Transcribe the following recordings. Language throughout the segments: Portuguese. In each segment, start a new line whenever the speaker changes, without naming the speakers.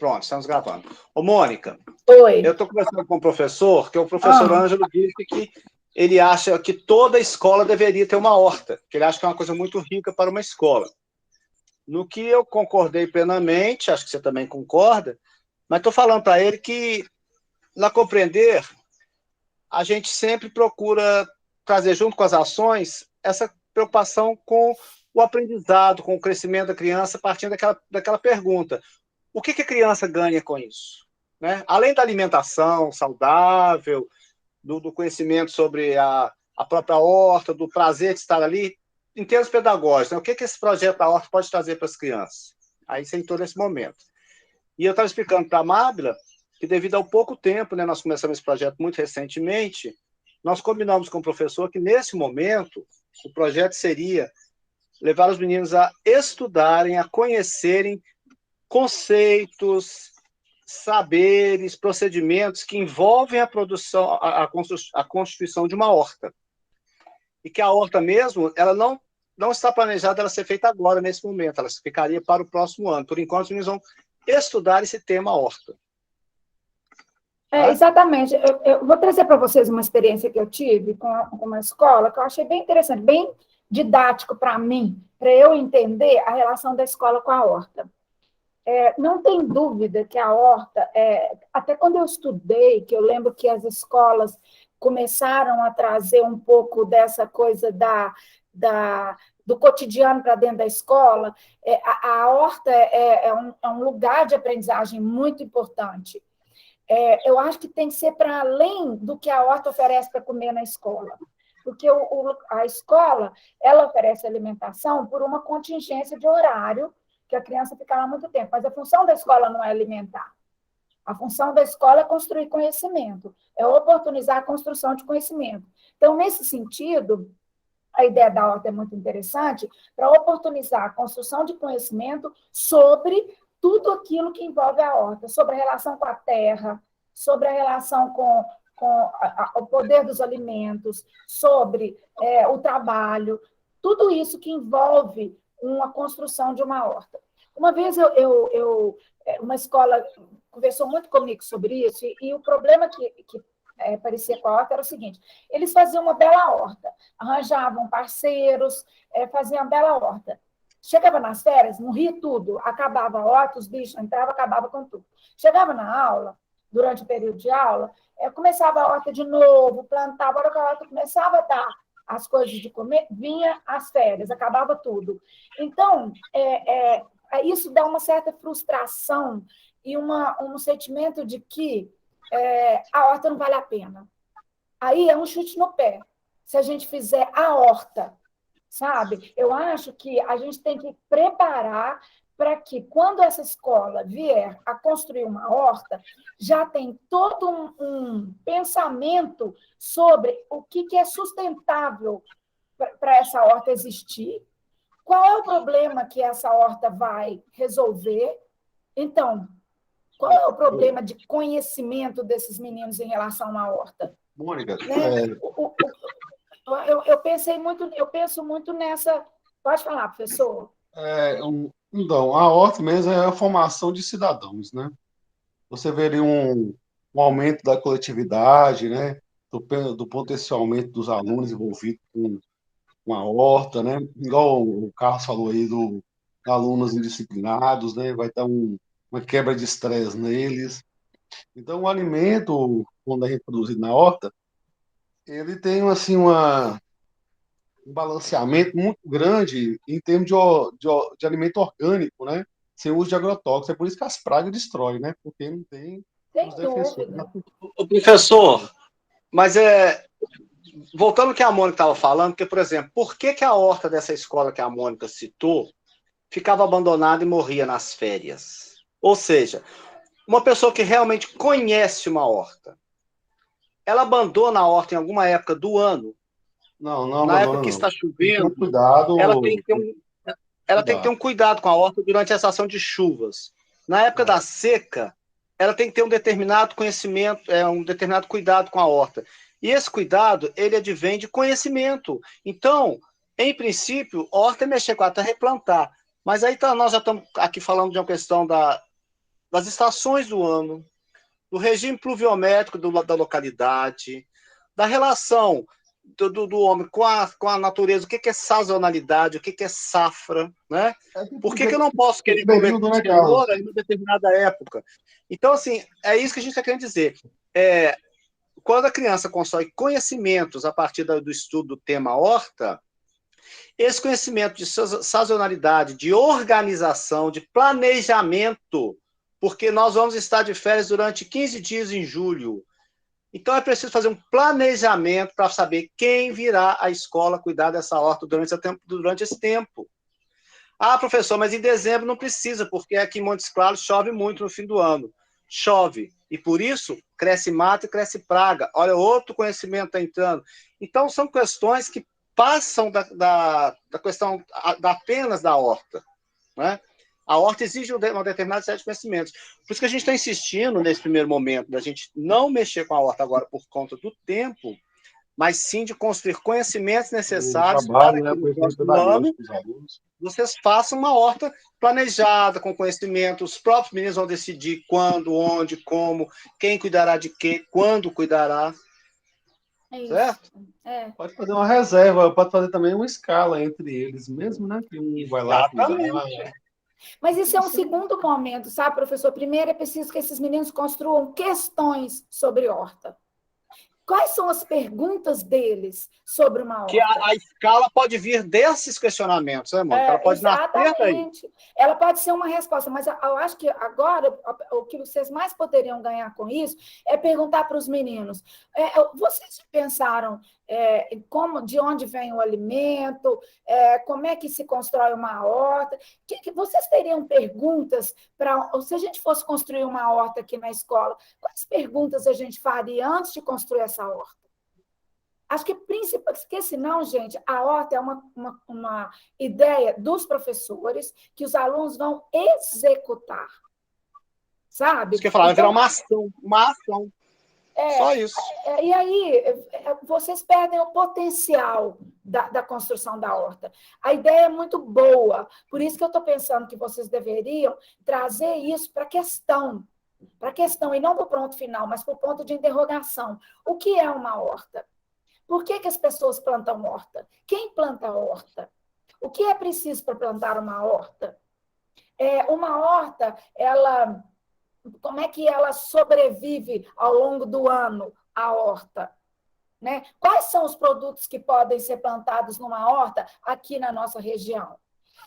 Pronto, estamos gravando. Ô, Mônica,
Oi.
eu estou conversando com o professor, que é o professor
Ah.
Ângelo disse que ele acha que toda escola deveria ter uma horta, que ele acha que é uma coisa muito rica para uma escola. No que eu concordei plenamente, acho que você também concorda, mas estou falando para ele que, na Compreender, a gente sempre procura trazer junto com as ações essa preocupação com o aprendizado, com o crescimento da criança, partindo daquela pergunta: o que a criança ganha com isso? Né? Além da alimentação saudável, do conhecimento sobre a própria horta, do prazer de estar ali, em termos pedagógicos, né? O que esse projeto da horta pode trazer para as crianças? Aí você entrou nesse momento. E eu estava explicando para a Mábila que, devido ao pouco tempo, né, nós começamos esse projeto muito recentemente, nós combinamos com o professor que, nesse momento, o projeto seria levar os meninos a estudarem, a conhecerem conceitos, saberes, procedimentos que envolvem a produção, a constituição de uma horta. E que a horta mesmo, ela não está planejada ela ser feita agora, nesse momento, ela ficaria para o próximo ano. Por enquanto, os meninos vão estudar esse tema horta.
Exatamente. Eu vou trazer para vocês uma experiência que eu tive com uma escola, que eu achei bem interessante, bem didático para mim, para eu entender a relação da escola com a horta. Não tem dúvida que a horta, até quando eu estudei, que eu lembro que as escolas começaram a trazer um pouco dessa coisa do cotidiano para dentro da escola, a horta é um lugar de aprendizagem muito importante. Eu acho que tem que ser para além do que a horta oferece para comer na escola. Porque a escola, ela oferece alimentação por uma contingência de horário, que a criança fica lá muito tempo. Mas a função da escola não é alimentar. A função da escola é construir conhecimento, é oportunizar a construção de conhecimento. Então, nesse sentido, a ideia da horta é muito interessante para oportunizar a construção de conhecimento sobre tudo aquilo que envolve a horta, sobre a relação com a terra, sobre a relação com o poder dos alimentos, sobre o trabalho, tudo isso que envolve uma construção de uma horta. Uma vez uma escola conversou muito comigo sobre isso, e o problema que parecia com a horta era o seguinte: eles faziam uma bela horta, arranjavam parceiros, faziam uma bela horta. Chegava nas férias, morria tudo, acabava a horta, os bichos entravam, acabava com tudo. Chegava na aula, durante o período de aula, começava a horta de novo, plantava, a hora que a horta começava a dar as coisas de comer, vinha as férias, acabava tudo. Então, isso dá uma certa frustração e um sentimento de que a horta não vale a pena. Aí é um chute no pé. Se a gente fizer a horta, sabe? Eu acho que a gente tem que preparar para que, quando essa escola vier a construir uma horta, já tem todo um pensamento sobre o que é sustentável para essa horta existir, qual é o problema que essa horta vai resolver. Então, qual é o problema de conhecimento desses meninos em relação à horta?
Mônica,
Né? Eu penso muito nessa. Pode falar, professor.
Então, a horta mesmo é a formação de cidadãos, né? Você veria um aumento da coletividade, né? Do potencialmente dos alunos envolvidos com a horta, né? Igual o Carlos falou aí do alunos indisciplinados, né? Vai dar uma quebra de estresse neles. Então, o alimento, quando a gente produzir na horta, ele tem assim um balanceamento muito grande em termos de alimento orgânico, né? Sem uso de agrotóxicos. É por isso que as pragas destroem, né? Porque não tem os defensores.
O professor, mas voltando ao que a Mônica estava falando, porque, por exemplo, por que a horta dessa escola que a Mônica citou ficava abandonada e morria nas férias? Ou seja, uma pessoa que realmente conhece uma horta, ela abandona a horta em alguma época do ano?
Não,
na época que
não.
está chovendo,
Cuidado,
ela tem que ter um cuidado com a horta durante a estação de chuvas. Na época da seca, ela tem que ter um determinado conhecimento, um determinado cuidado com a horta. E esse cuidado, ele advém de conhecimento. Então, em princípio, horta é mexer com a terra e plantar. Mas aí nós já estamos aqui falando de uma questão das estações do ano, do regime pluviométrico da localidade, da relação do homem com a natureza, o que é sazonalidade, o que é safra, né? Por que eu não posso querer comer cenoura em uma determinada época? Então, assim, é isso que a gente está querendo dizer. Quando a criança constrói conhecimentos a partir do estudo do tema horta, esse conhecimento de sazonalidade, de organização, de planejamento, porque nós vamos estar de férias durante 15 dias em julho. Então, é preciso fazer um planejamento para saber quem virá à escola cuidar dessa horta durante esse tempo. Ah, professor, mas em dezembro não precisa, porque aqui em Montes Claros chove muito no fim do ano. Chove. E por isso, cresce mato e cresce praga. Olha, outro conhecimento está entrando. Então, são questões que passam da questão apenas da horta, né? A horta exige uma determinada série de conhecimentos. Por isso que a gente está insistindo, nesse primeiro momento, da gente não mexer com a horta agora por conta do tempo, mas sim de construir conhecimentos necessários para que no próximo ano vocês façam uma horta planejada, com conhecimento. Os próprios meninos vão decidir quando, onde, como, quem cuidará de quê, quando cuidará. Certo?
Pode fazer uma reserva, pode fazer também uma escala entre eles mesmo, né? Que um vai lá cuidar.
Mas isso é um segundo momento, sabe, professor? Primeiro é preciso que esses meninos construam questões sobre horta. Quais são as perguntas deles sobre uma horta?
Que a escala pode vir desses questionamentos, né, Mônica? Ela pode nascer daí.
Ela pode ser uma resposta, mas eu acho que agora o que vocês mais poderiam ganhar com isso é perguntar para os meninos: vocês pensaram de onde vem o alimento, como é que se constrói uma horta? Vocês teriam perguntas se a gente fosse construir uma horta aqui na escola, quais perguntas a gente faria antes de construir essa horta? Acho que porque senão, gente, a horta é uma ideia dos professores que os alunos vão executar. Sabe?
Isso que eu falava, então, vai virar uma ação. Só isso.
E aí, vocês perdem o potencial da construção da horta. A ideia é muito boa, por isso que eu estou pensando que vocês deveriam trazer isso para a questão, e não para o ponto final, mas para o ponto de interrogação. O que é uma horta? Por que as pessoas plantam horta? Quem planta horta? O que é preciso para plantar uma horta? Uma horta, como é que ela sobrevive ao longo do ano, a horta? Né? Quais são os produtos que podem ser plantados numa horta aqui na nossa região?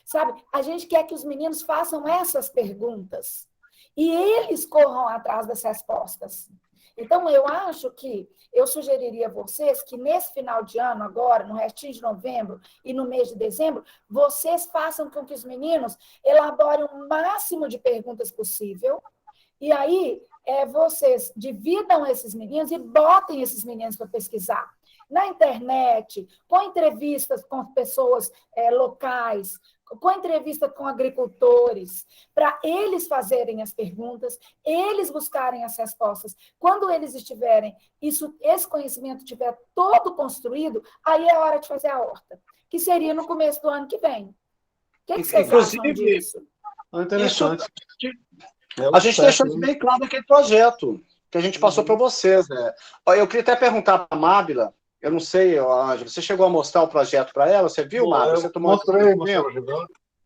Sabe, a gente quer que os meninos façam essas perguntas e eles corram atrás das respostas. Então, eu sugeriria a vocês que nesse final de ano, agora, no restinho de novembro e no mês de dezembro, vocês façam com que os meninos elaborem o máximo de perguntas possível, e aí vocês dividam esses meninos e botem esses meninos para pesquisar. Na internet, com entrevistas com pessoas locais, com entrevista com agricultores, para eles fazerem as perguntas, eles buscarem as respostas. Quando eles estiverem, esse conhecimento estiver todo construído, aí é hora de fazer a horta, que seria no começo do ano que vem. O que vocês acham disso?
Interessante.
A gente deixou isso bem claro naquele projeto que a gente passou para vocês. Né? Eu queria até perguntar para a Mábila, eu não sei, Ângela, você chegou a mostrar o projeto para ela? Você viu, Mábila? Você
mostrei.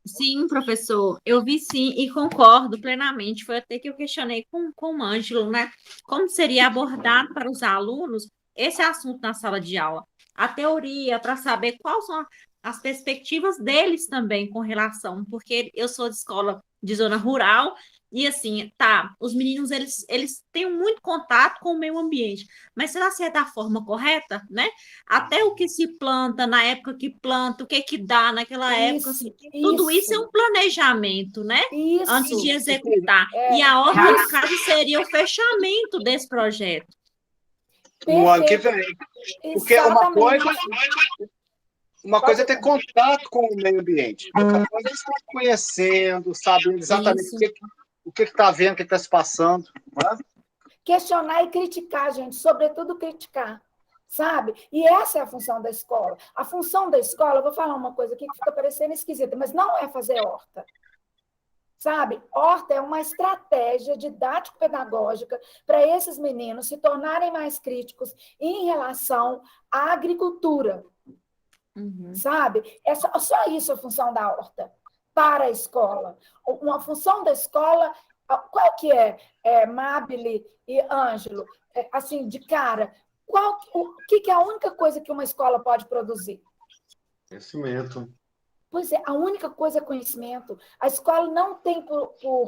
Sim, professor, eu vi sim e concordo plenamente. Foi até que eu questionei com o Ângelo, né? Como seria abordado para os alunos esse assunto na sala de aula? A teoria, para saber quais são as perspectivas deles também com relação, porque eu sou de escola de zona rural, e assim, os meninos, eles têm muito contato com o meio ambiente, mas será que é da forma correta, né? Até o que se planta, na época que planta, o que dá naquela época, assim, tudo isso é um planejamento, né? Antes de executar. E a horta, no caso, seria o fechamento desse projeto.
No ano que vem. Porque uma coisa é ter contato com o meio ambiente. Outra coisa é estar conhecendo, sabendo exatamente o que está vendo, o que está se passando. Né?
Questionar e criticar, gente, sobretudo criticar, sabe? E essa é a função da escola. A função da escola, eu vou falar uma coisa aqui que fica parecendo esquisita, mas não é fazer horta. Sabe? Horta é uma estratégia didático-pedagógica para esses meninos se tornarem mais críticos em relação à agricultura, sabe? É só isso a função da horta para a escola. Uma função da escola, qual que é Mabile e Ângelo? Assim, de cara, o que é a única coisa que uma escola pode produzir?
Conhecimento.
Pois é, a única coisa é conhecimento. A escola não tem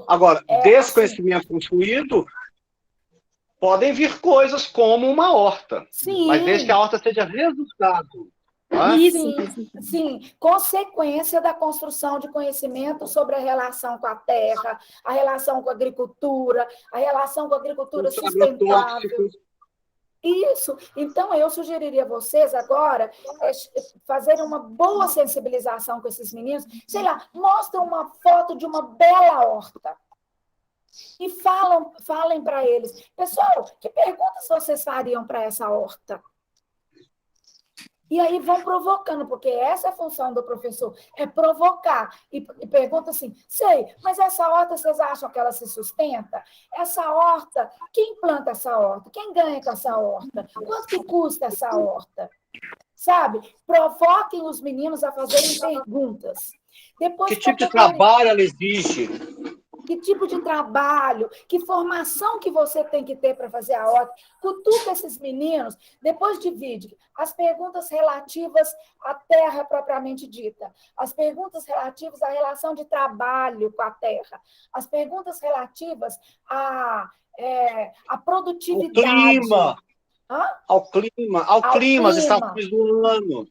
Agora, desse
assim,
conhecimento construído, podem vir coisas como uma horta.
sim,
Mas desde que a horta seja resultado.
Isso.
sim, consequência da construção de conhecimento sobre a relação com a terra, a relação com a agricultura sustentável. Isso. Então, eu sugeriria a vocês agora fazerem uma boa sensibilização com esses meninos. Sei lá, mostra uma foto de uma bela horta. E falem para eles, pessoal, que perguntas vocês fariam para essa horta? E aí vão provocando, porque essa é a função do professor, é provocar. E pergunta assim, sei, mas essa horta, vocês acham que ela se sustenta? Essa horta, quem planta essa horta? Quem ganha com essa horta? Quanto que custa essa horta? Sabe? Provoquem os meninos a fazerem perguntas. Depois,
que tipo de trabalho ela exige?
Que tipo de trabalho, que formação que você tem que ter para fazer a horta. Cutuca esses meninos, depois divide as perguntas relativas à terra propriamente dita, as perguntas relativas à relação de trabalho com a terra, as perguntas relativas à produtividade.
Ao clima, as estações do ano.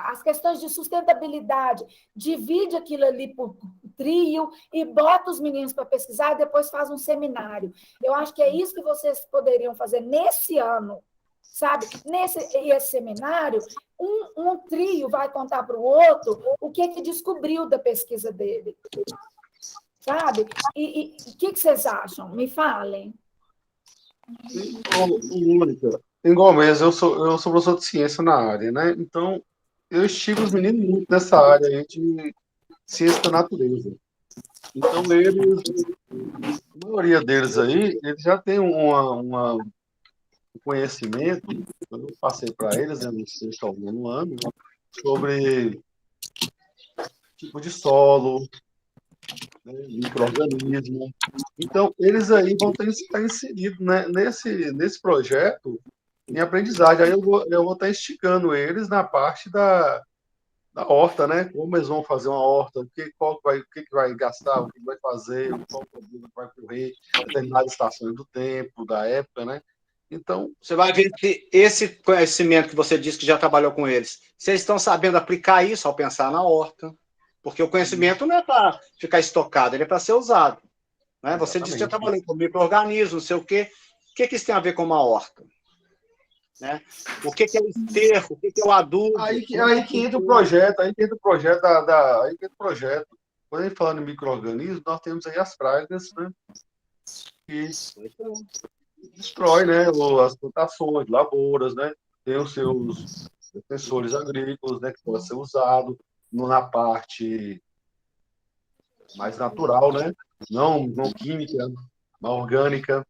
As questões de sustentabilidade. Divide aquilo ali por trio e bota os meninos para pesquisar e depois faz um seminário. Eu acho que é isso que vocês poderiam fazer nesse ano, sabe? Esse seminário, um trio vai contar para o outro o que descobriu da pesquisa dele, sabe? E o que vocês acham? Me falem.
Mônica, igual mesmo, eu sou professor de ciência na área, né? Então, eu estimulo os meninos muito nessa área aí de ciência da natureza. Então, a maioria deles aí, eles já têm um conhecimento, eu passei para eles, né, no sexto ao nono ano, sobre tipo de solo, né, micro-organismo. Então, eles aí vão ter que estar inseridos, né, nesse projeto em aprendizagem. Aí eu vou estar instigando eles na parte da horta, né? Como eles vão fazer uma horta, o que vai gastar, o que vai fazer, qual problema vai correr, determinadas estações do tempo, da época, né? Então,
você vai ver se esse conhecimento que você disse que já trabalhou com eles, se eles estão sabendo aplicar isso ao pensar na horta, porque o conhecimento não é para ficar estocado, ele é para ser usado. Né? Você disse que já trabalhou com micro-organismos, não sei o quê. O que isso tem a ver com uma horta? Né? O que é o esterco? O que é o adubo?
Aí que entra o projeto, Quando a gente fala em micro-organismos, nós temos aí as pragas, né? Que destrói, né, as plantações, lavouras, né? Tem os seus defensores agrícolas, né, que pode ser usado na parte mais natural, né? Não química, não orgânica.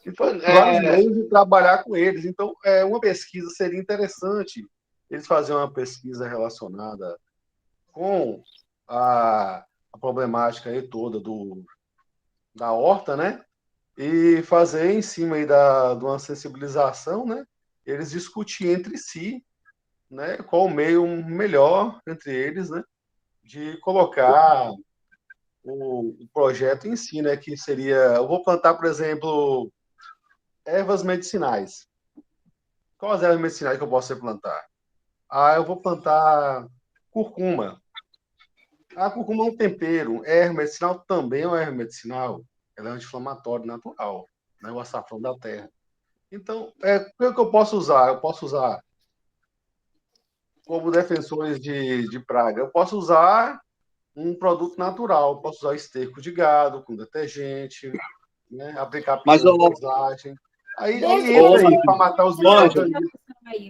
Então, vários meios de trabalhar com eles. Então, uma pesquisa seria interessante eles fazerem uma pesquisa relacionada com a problemática aí toda da horta, né? E fazer em cima aí de uma sensibilização, né? Eles discutir entre si, né? Qual o meio melhor entre eles, né? De colocar o projeto em si, né? Que seria, eu vou plantar, por exemplo, ervas medicinais. Quais as ervas medicinais que eu posso plantar? Eu vou plantar curcuma. A curcuma é um tempero. Erva medicinal também é uma erva medicinal. Ela é um anti-inflamatório natural, né? O açafrão da terra. Então, o que eu posso usar? Eu posso usar como defensores de praga. Eu posso usar um produto natural. Eu posso usar esterco de gado com detergente, né? Aplicar pistosagem. Aí entra aí para matar os bichos,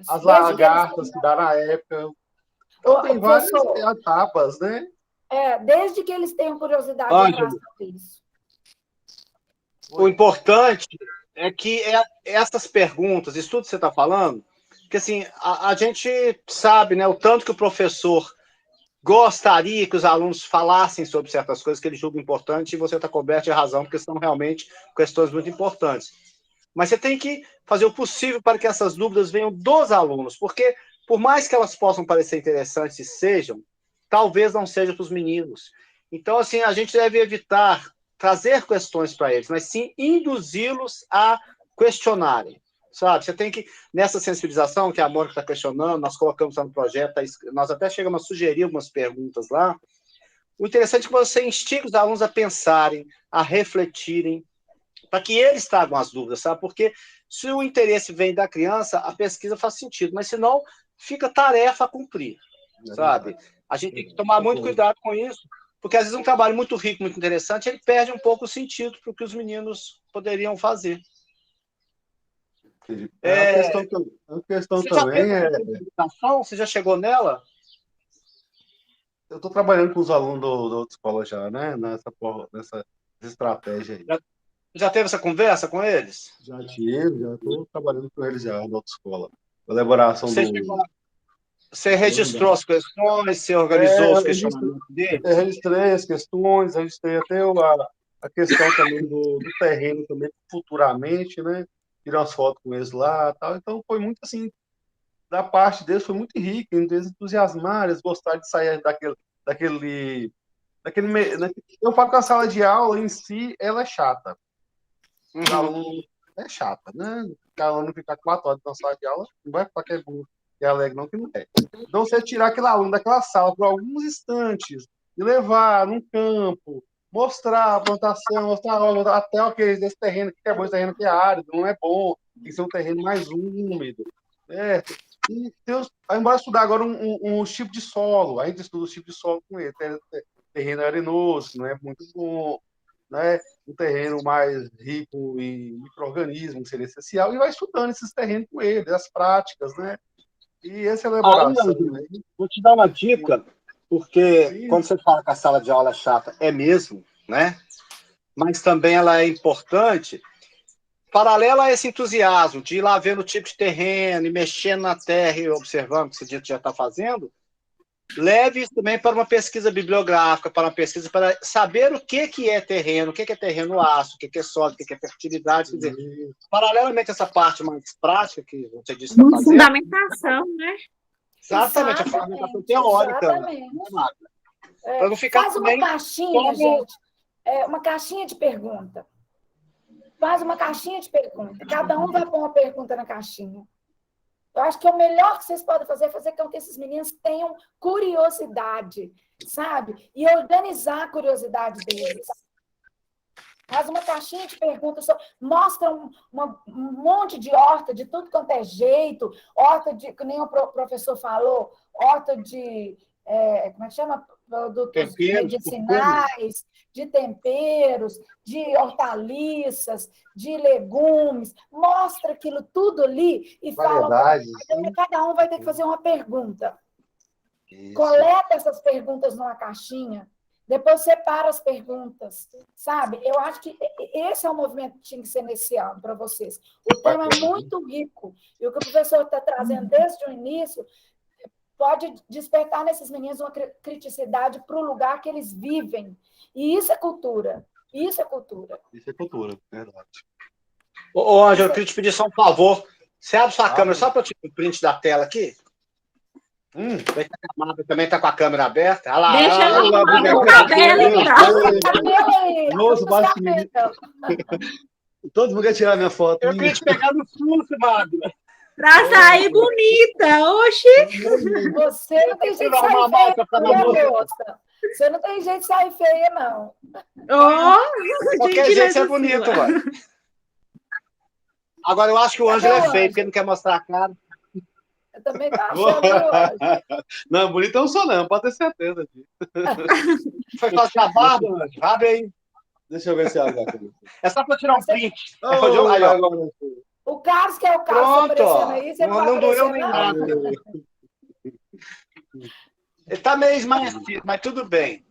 as lagartas que dá na época. Então, tem várias etapas, né?
Desde que eles tenham curiosidade em
Ângelo,
relação a isso.
o importante é que essas perguntas, isso tudo que você está falando, que assim, a gente sabe, né, o tanto que o professor gostaria que os alunos falassem sobre certas coisas que ele julga importantes, e você está coberto de razão, porque são realmente questões muito importantes. Mas você tem que fazer o possível para que essas dúvidas venham dos alunos, porque, por mais que elas possam parecer interessantes e sejam, talvez não sejam para os meninos. Então, assim, a gente deve evitar trazer questões para eles, mas sim induzi-los a questionarem, sabe? Você tem que, nessa sensibilização que a Mônica está questionando, nós colocamos lá no projeto, nós até chegamos a sugerir algumas perguntas lá. O interessante é que você instiga os alunos a pensarem, a refletirem, para que eles tragam as dúvidas, sabe? Porque se o interesse vem da criança, a pesquisa faz sentido, mas senão fica tarefa a cumprir, sabe? A gente tem que tomar muito cuidado com isso, porque às vezes um trabalho muito rico, muito interessante, ele perde um pouco o sentido para o que os meninos poderiam fazer.
A questão também é...
Você já chegou nela?
Eu estou trabalhando com os alunos da outra escola já, né? Nessa estratégia aí.
Já teve essa conversa com eles?
Já estou trabalhando com eles já na outra escola. Elaboração
Você registrou as questões, você organizou os questionamentos deles?
Eu registrei as questões, registrei até a questão também do terreno também, futuramente, né? Tirei umas fotos com eles lá, tal. Então foi muito assim, da parte deles foi muito rico, eles entusiasmaram, eles gostaram de sair daquele eu falo que a sala de aula em si, ela é chata. O aluno é chata, né? O aluno ficar 4 horas na sala de aula, não vai ficar que é burro, que é alegre, não, que não é. Então, você tirar aquele aluno daquela sala por alguns instantes e levar num campo, mostrar a plantação, mostrar até desse terreno, que é bom, esse terreno que é árido, não é bom, tem que ser um terreno mais úmido, certo? E embora estudar agora um tipo de solo, a gente estuda o tipo de solo com ele, terreno arenoso, não é muito bom, né? Um terreno mais rico em micro-organismos seria essencial, e vai estudando esses terrenos com ele, as práticas, né? E essa elaboração.
Vou te dar uma dica, porque quando você fala que a sala de aula é chata, é mesmo, né? Mas também ela é importante, paralela a esse entusiasmo de ir lá vendo o tipo de terreno, e mexendo na terra e observando o que você já está fazendo, leve isso também para uma pesquisa bibliográfica, para uma pesquisa para saber o que é terreno, o que é terreno ácido, o que é sólido, o que é fertilidade. Quer dizer, paralelamente a essa parte mais prática que você disse que está fazendo.
Fundamentação, né?
Exatamente, a fundamentação teórica. Para não ficar
faz uma caixinha, gente. Uma caixinha de pergunta. Faz uma caixinha de pergunta. Cada um vai pôr uma pergunta na caixinha. Eu acho que o melhor que vocês podem fazer é fazer com que esses meninos tenham curiosidade, sabe? E organizar a curiosidade deles. Faz uma caixinha de perguntas, mostra um monte de horta, de tudo quanto é jeito, horta de, que nem o professor falou, horta de, como é que chama? Produtos medicinais, de temperos, de hortaliças, de legumes, mostra aquilo tudo ali e fala, cada um vai ter que fazer uma pergunta. Isso. Coleta essas perguntas numa caixinha, depois separa as perguntas, sabe? Eu acho que esse é o movimento que tinha que ser nesse ano para vocês. O tema é muito rico, e o que o professor está trazendo desde o início pode despertar nesses meninos uma criticidade para o lugar que eles vivem. E isso é cultura. Isso é cultura.
Isso é cultura, verdade.
Ô, Ângelo, eu queria te pedir só um favor. Você abre sua câmera só para eu tirar um print da tela aqui? A Marta também está com a câmera aberta. Olha lá,
deixa ela com o cabelo,
então. Nossa, todo mundo quer tirar minha foto.
Eu queria te pegar no susto, Magda.
Pra sair bonita, oxi!
Você não tem jeito de sair feia, moça. Você não tem jeito de sair feia, não.
Qualquer jeito é bonito, mano. Agora, eu acho que o Ângelo é feio, porque ele não quer mostrar a cara.
Eu também tô achando.
Não, bonito eu não sou, não, pode ter certeza disso.
Foi fazer a barba, Ângelo? Abre aí.
Deixa eu ver se é agora.
É só para tirar um print.
O Carlos, que é o Carlos,
pronto,
aparecendo aí, você
não doeu nem nada. Ele está meio esmaecido, mas tudo bem.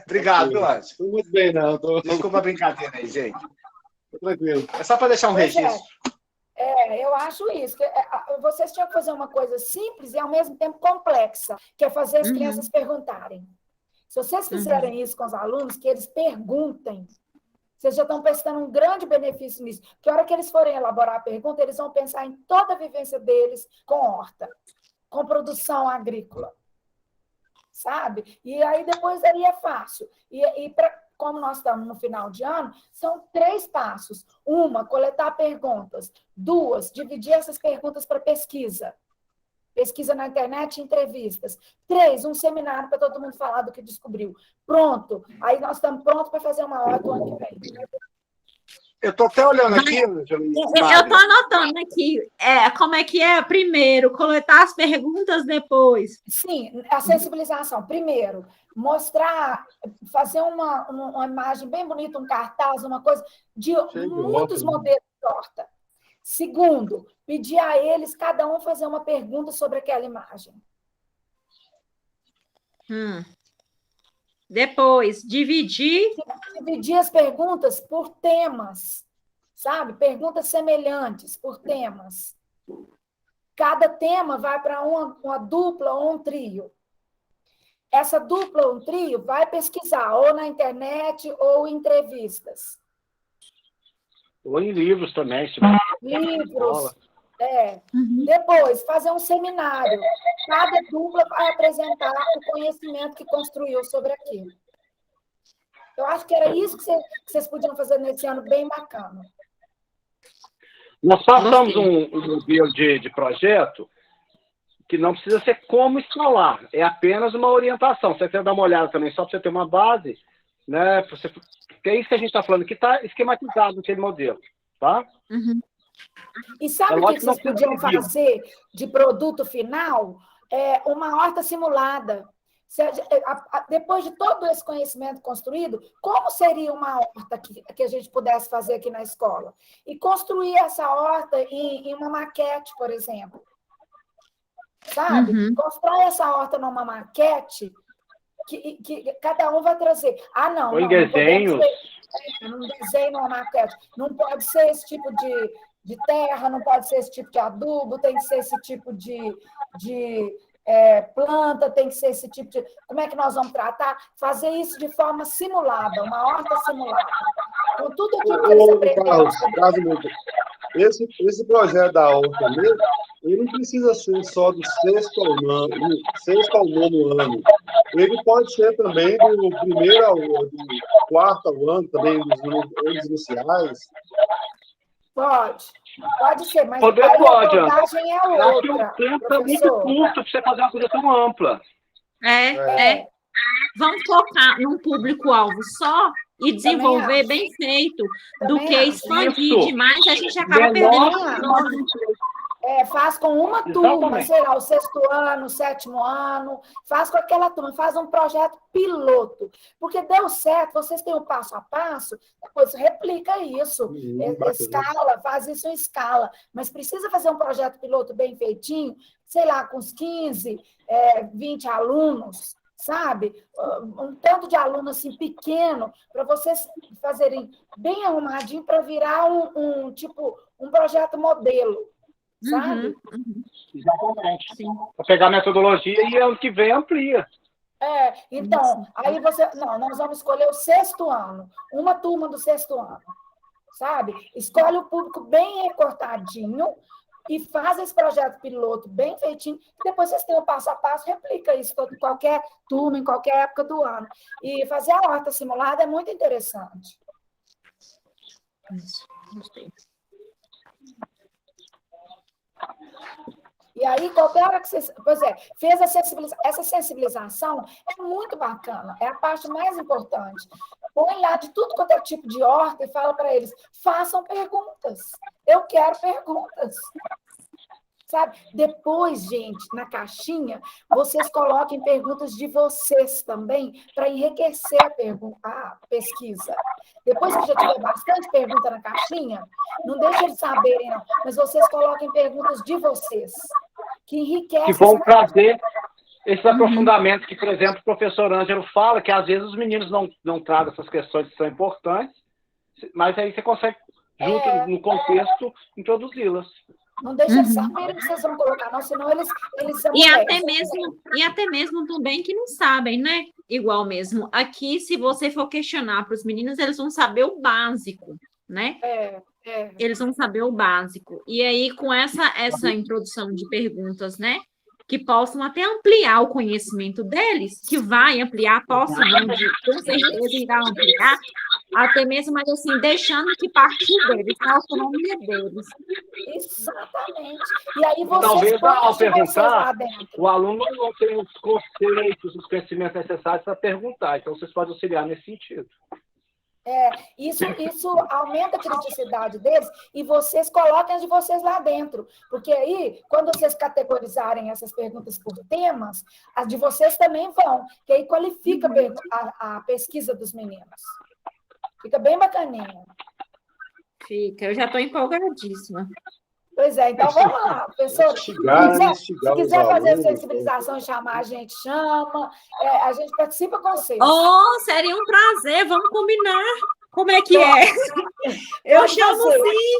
Obrigado, viu, Anjo?
Tô muito bem, não.
Desculpa a brincadeira aí, gente.
Tô tranquilo.
É só para deixar um registro.
Eu acho isso. Vocês tinham que fazer uma coisa simples e, ao mesmo tempo, complexa, que é fazer as crianças perguntarem. Se vocês fizerem isso com os alunos, que eles perguntem, vocês já estão prestando um grande benefício nisso. Porque a hora que eles forem elaborar a pergunta, eles vão pensar em toda a vivência deles com horta, com produção agrícola. Sabe? E aí, depois, aí é fácil. Como nós estamos no final de ano, são 3 passos. 1, coletar perguntas. 2, dividir essas perguntas para pesquisa. Pesquisa na internet e entrevistas. 3, um seminário para todo mundo falar do que descobriu. Pronto. Aí nós estamos prontos para fazer uma hora do ano que vem.
Eu estou até olhando aqui,
eu estou anotando aqui. Como é que é? Primeiro, coletar as perguntas, depois.
Sim, a sensibilização. Primeiro, mostrar, fazer uma imagem bem bonita, um cartaz, uma coisa de muitos modelos de horta. Segundo, pedir a eles, cada um, fazer uma pergunta sobre aquela imagem.
Depois, dividir
as perguntas por temas, sabe? Perguntas semelhantes por temas. Cada tema vai para uma dupla ou um trio. Essa dupla ou um trio vai pesquisar ou na internet ou em entrevistas.
Ou em livros também.
Livros. Depois, fazer um seminário. Cada dupla vai apresentar o conhecimento que construiu sobre aquilo. Eu acho que era isso que vocês podiam fazer nesse ano, bem bacana.
Nós passamos um modelo de projeto que não precisa ser como escolar, é apenas uma orientação. Você quer dar uma olhada também, só para você ter uma base, né? Que é isso que a gente está falando, que está esquematizado naquele modelo, tá?
E sabe o que vocês podiam fazer de produto final? Uma horta simulada. Depois de todo esse conhecimento construído, como seria uma horta que a gente pudesse fazer aqui na escola? E construir essa horta em uma maquete, por exemplo. Sabe? Constrói essa horta numa maquete que cada um vai trazer. Não.
Em desenhos.
Não desenho numa maquete. Não pode ser esse tipo de terra, não pode ser esse tipo de adubo, tem que ser esse tipo de planta, tem que ser esse tipo de... Como é que nós vamos tratar? Fazer isso de forma simulada, uma horta simulada. Com tudo aquilo que eles aprenderam.
Esse projeto da horta mesmo, ele não precisa ser só do 6º ao 9º ano. Ele pode ser também do 1º ao 4º ano, também dos anos iniciais.
Pode ser, mas
pode,
a abordagem é outra.
Acho que o tempo é muito curto para você fazer uma coisa tão ampla.
Vamos focar num público-alvo só e desenvolver bem feito, do que expandir demais, a gente acaba perdendo.
Faz com uma turma, sei lá, o 6º ano, o 7º ano, faz com aquela turma, faz um projeto piloto. Porque deu certo, vocês têm o passo a passo, depois replica isso, escala, faz isso em escala. Mas precisa fazer um projeto piloto bem feitinho, sei lá, com uns 15, 20 alunos, sabe? Um tanto de aluno assim pequeno, para vocês fazerem bem arrumadinho para virar um projeto modelo. Sabe?
Exatamente. Para pegar a metodologia e ano que vem amplia.
Então, aí nós vamos escolher o 6º ano, uma turma do 6º ano, sabe? Escolhe o público bem recortadinho e faz esse projeto piloto bem feitinho, depois vocês têm o passo a passo, replica isso em qualquer turma, em qualquer época do ano. E fazer a horta simulada é muito interessante.
Isso, gostei.
E aí, qualquer hora que você... fez essa sensibilização, é muito bacana, é a parte mais importante. Põe lá de tudo quanto é tipo de horta e fala para eles, façam perguntas. Eu quero perguntas. Sabe? Depois, gente, na caixinha, vocês coloquem perguntas de vocês também, para enriquecer a pesquisa. Depois que já tiver bastante pergunta na caixinha, não deixe eles saberem, não, mas vocês coloquem perguntas de vocês, que enriquecem.
Que vão trazer esses aprofundamentos que, por exemplo, o professor Ângelo fala, que às vezes os meninos não trazem essas questões que são importantes, mas aí você consegue, junto no contexto, introduzi-las.
Não deixa saber que vocês vão colocar, não, senão eles são
E até mesmo também que não sabem, né? Igual mesmo. Aqui, se você for questionar para os meninos, eles vão saber o básico, né? Eles vão saber o básico. E aí, com essa introdução de perguntas, né? Que possam até ampliar o conhecimento deles, que vai ampliar, com certeza irá ampliar, até mesmo, mas assim, deixando que partir deles, a autonomia deles.
Exatamente. E aí vocês
talvez, ao
perguntar,
o aluno não tem os conceitos, os conhecimentos necessários para perguntar, então vocês podem auxiliar nesse sentido.
Isso aumenta a criticidade deles e vocês coloquem as de vocês lá dentro. Porque aí, quando vocês categorizarem essas perguntas por temas, as de vocês também vão, que aí qualifica a pesquisa dos meninos. Fica bem bacaninha.
Fica, eu já estou empolgadíssima.
Pois é, então vamos lá, professor. Se quiser fazer sensibilização e chamar, a gente chama, a gente participa com vocês.
Seria um prazer, vamos combinar. Como é que é? Eu chamo sim.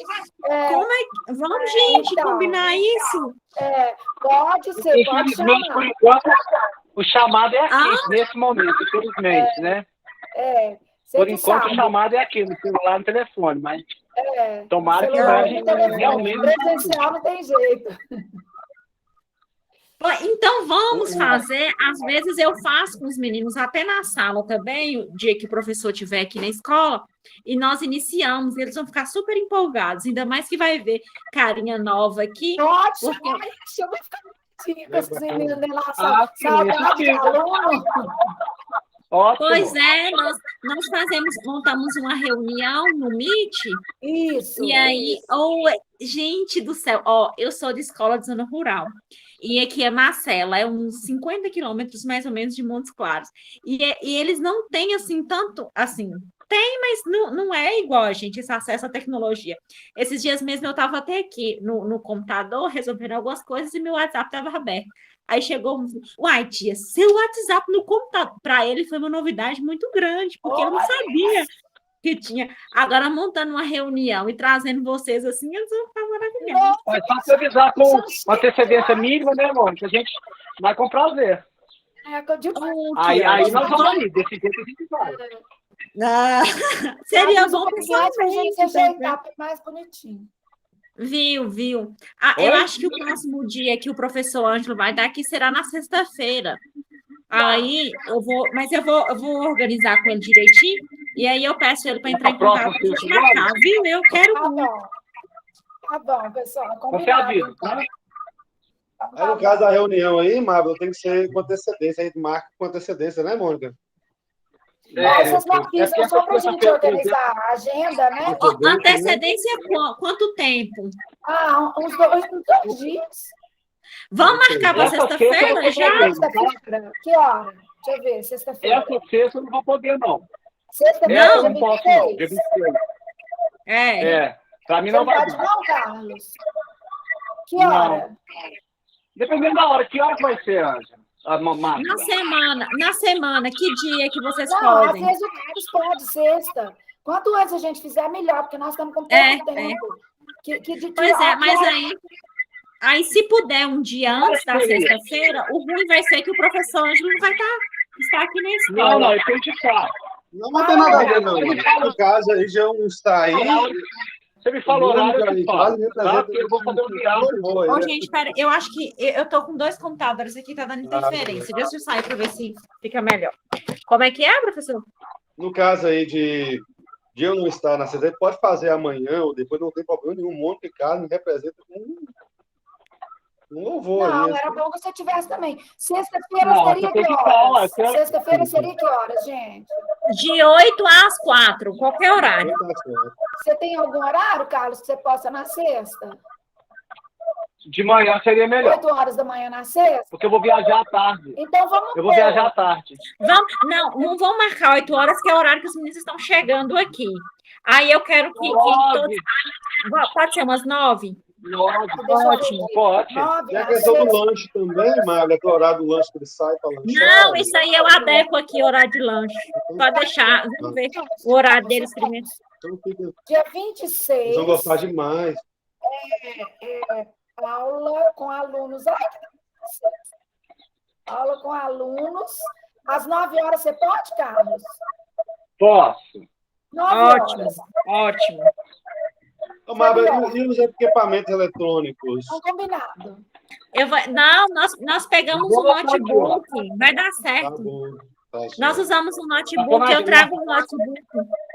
Vamos, gente, então, combinar isso?
Pode ser, pode chamar.
Por enquanto, o chamado é aqui, nesse momento, infelizmente, né? Por enquanto, o chamado é aqui, no celular, no telefone, mas tomara que a gente realmente...
Presencial não tem jeito.
Então, vamos fazer, às vezes eu faço com os meninos, até na sala também, o dia que o professor estiver aqui na escola, e nós iniciamos, eles vão ficar super empolgados, ainda mais que vai ver carinha nova aqui.
Ótimo! Porque... eu vou ficar com esses meninos na sala. Saudade de aluno.
Ótimo.
Pois é, nós montamos uma reunião no Meet.
Isso.
E aí, gente do céu, eu sou de escola de zona rural. E aqui é Marcela, é uns 50 quilômetros mais ou menos de Montes Claros. E eles não têm assim tanto, assim, tem, mas não é igual a gente, esse acesso à tecnologia. Esses dias mesmo eu estava até aqui no computador resolvendo algumas coisas e meu WhatsApp estava aberto. Aí chegou, uai, tia, seu WhatsApp no computador. Para ele foi uma novidade muito grande, porque eu não sabia que tinha. Agora, montando uma reunião e trazendo vocês assim, eles vão ficar maravilhosos.
É só se avisar com uma antecedência mínima, né, amor? Que a gente vai com prazer. Aí nós vamos ali, desse jeito a gente vai.
Seria bom
para a gente ajeitar mais bonitinho.
Viu. Eu acho que o próximo dia que o professor Ângelo vai dar aqui será na sexta-feira. Aí eu vou organizar com ele direitinho e aí eu peço ele para entrar em contato com a gente marcar, viu? Eu quero muito.
Tá bom, pessoal.
Você avisa, tá?
Aí, no caso da reunião aí, Marvel, tem que ser com antecedência, a gente marca com antecedência, né, Mônica?
Vocês não avisam só para a gente organizar a agenda, né?
Antecedência quanto tempo?
Uns 2 dias.
Vamos marcar para sexta-feira já?
Sexta-feira. Que hora? Deixa eu ver, sexta-feira.
Essa sexta eu não vou poder, não.
Sexta-feira,
eu não posso, não. Dia 26. Para mim não vai dar.
Não, Carlos? Que hora?
Não. Dependendo da hora. Que hora que vai ser, Ângela?
Na semana, que dia que vocês
podem?
Às
vezes o Carlos pode, sexta. Quanto antes a gente fizer, melhor, porque nós estamos com pouco tempo.
Mas aí se puder um dia antes da sexta-feira, o ruim vai ser que o professor Ângelo não vai estar aqui na escola.
Não, eu tenho que estar.
Não tem nada a ver, não. No caso, aí já não está aí.
Você me falou horário, eu vou fazer um diálogo.
Gente, pera, eu acho que eu tô com 2 computadores aqui, tá dando interferência. Deixa eu sair para ver se fica melhor. Como é que é, professor?
No caso aí de eu não estar na sexta, pode fazer amanhã ou depois, não tem problema nenhum. Um monte de casa me representa com um louvor.
Não, era bom que você tivesse também. Sexta-feira seria que horas? Sexta-feira seria que horas, gente?
De 8 às 4, qualquer horário.
Você tem algum horário, Carlos, que você possa na sexta?
De manhã seria melhor.
8 horas da manhã na sexta?
Porque eu vou viajar à tarde.
Então vamos
Eu vou viajar à tarde.
Não vão marcar 8 horas, que é o horário que os meninos estão chegando aqui. Aí eu quero que todos... Pode ser umas 9?
Ótimo, pode.
E a questão do lanche também, Maga, que é o horário do lanche que ele sai para lanchar.
Não, isso aí eu adequo aqui, horário de lanche. Pode deixar, vamos ver o horário deles primeiro.
Então fica...
Dia
Eles
26,
vão gostar demais.
aula com alunos. Ai, que delícia. Aula com alunos. Às 9 horas, você pode, Carlos?
Posso.
9
Ótimo,
horas.
ótimo.
Ô, Maga, e os equipamentos eletrônicos?
Então, combinado.
Não, nós pegamos um notebook, vai dar
Tá
certo.
bom. Tá
Nós
certo.
usamos um notebook, eu trago um notebook.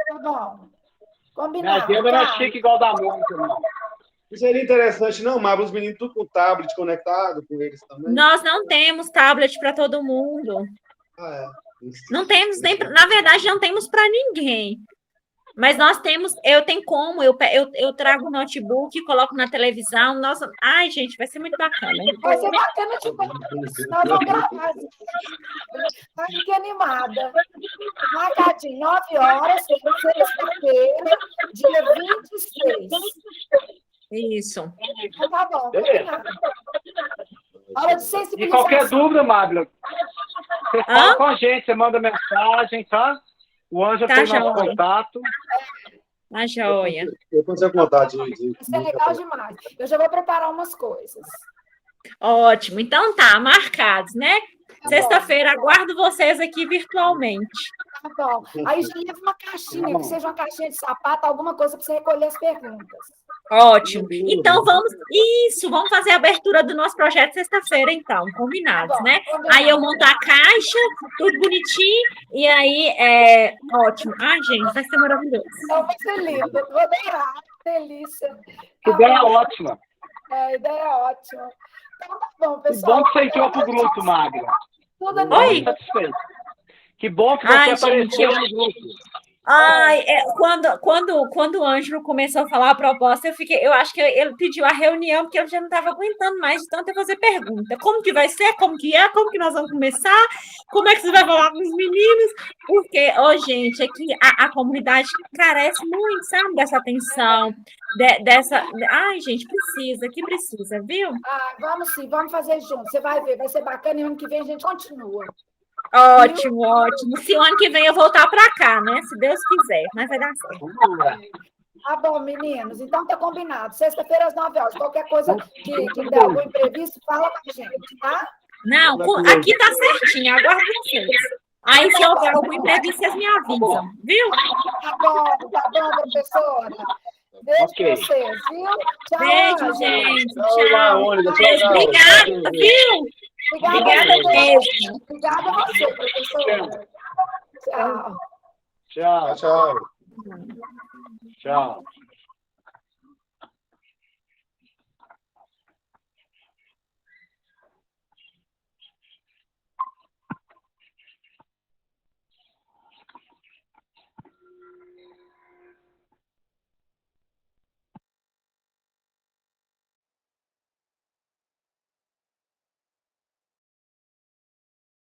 Tá bom.
Minha
Combinado.
agenda não é
Carlos.
chique igual da Mônica, não.
Seria interessante, não, Maga, os meninos tudo com tablet conectado com eles também.
Nós não temos tablet para todo mundo.
Ah, é.
Não temos nem, na verdade, não temos para ninguém. Mas nós temos, eu tenho como, eu trago o notebook, coloco na televisão. Nossa, ai, gente, vai ser muito bacana.
Vai ser bacana demais. Nós vamos gravar. Tá aqui animada. Marcadinho, 9 horas, sexta-feira, dia 26.
Isso.
Então, tá bom,
Beleza.
combinado. Aula de
E
sensibilização.
qualquer dúvida, Magla, você
Hã?
fala com a gente, você manda mensagem, tá? O Ângelo
Tá,
tem nosso
joia.
contato.
Tá joia.
Depois você contar de
Isso é legal demais. Eu já vou preparar umas coisas.
Ótimo. Então tá, marcados, né?
Tá
Sexta-feira, aguardo vocês aqui virtualmente.
Tá bom. Aí já leva uma caixinha, que seja uma caixinha de sapato, alguma coisa para você recolher as perguntas.
Ótimo. Então vamos fazer a abertura do nosso projeto sexta-feira, então, combinados,
Tá bom,
né?
combinado.
Aí eu monto a caixa, tudo bonitinho, e aí ótimo. Ai, gente, vai ser maravilhoso.
Então vai ser lindo. Vou adorar. Delícia.
Que
Tá
ideia
bom.
ótima.
A ideia é ótima. Então tá bom,
Que
pessoal.
bom que você entrou pro grupo, Magla.
Tudo
Oi.
Muito satisfeito. Que bom que você
Ai,
apareceu
gente,
no grupo.
Ai, quando o Ângelo começou a falar a proposta, eu acho que ele pediu a reunião, porque eu já não estava aguentando mais de tanto eu fazer pergunta. Como que vai ser? Como que é? Como que nós vamos começar? Como é que você vai falar com os meninos? Porque, gente, aqui a comunidade carece muito, sabe, dessa atenção, dessa... Ai, gente, precisa, viu?
Vamos sim, vamos fazer junto. Você vai ver, vai ser bacana e ano que vem a gente continua.
Ótimo, ótimo. Se o ano que vem eu voltar para cá, né? Se Deus quiser, mas vai dar certo.
Tá bom, meninos. Então tá combinado. Sexta-feira às 9 horas. Qualquer coisa que der algum imprevisto, fala com a gente, tá?
Não, aqui tá certinho, aguardo vocês. Aí, se houver algum imprevisto, vocês me avisam, viu?
Tá bom, professora. Beijo pra vocês, viu? Tchau,
Beijo,
Ângela.
gente.
Tchau, Ônica.
Beijo, obrigada, viu? Obrigada mesmo.
Obrigada a você, professora. Tchau.
Tchau.
Tchau.
Tchau.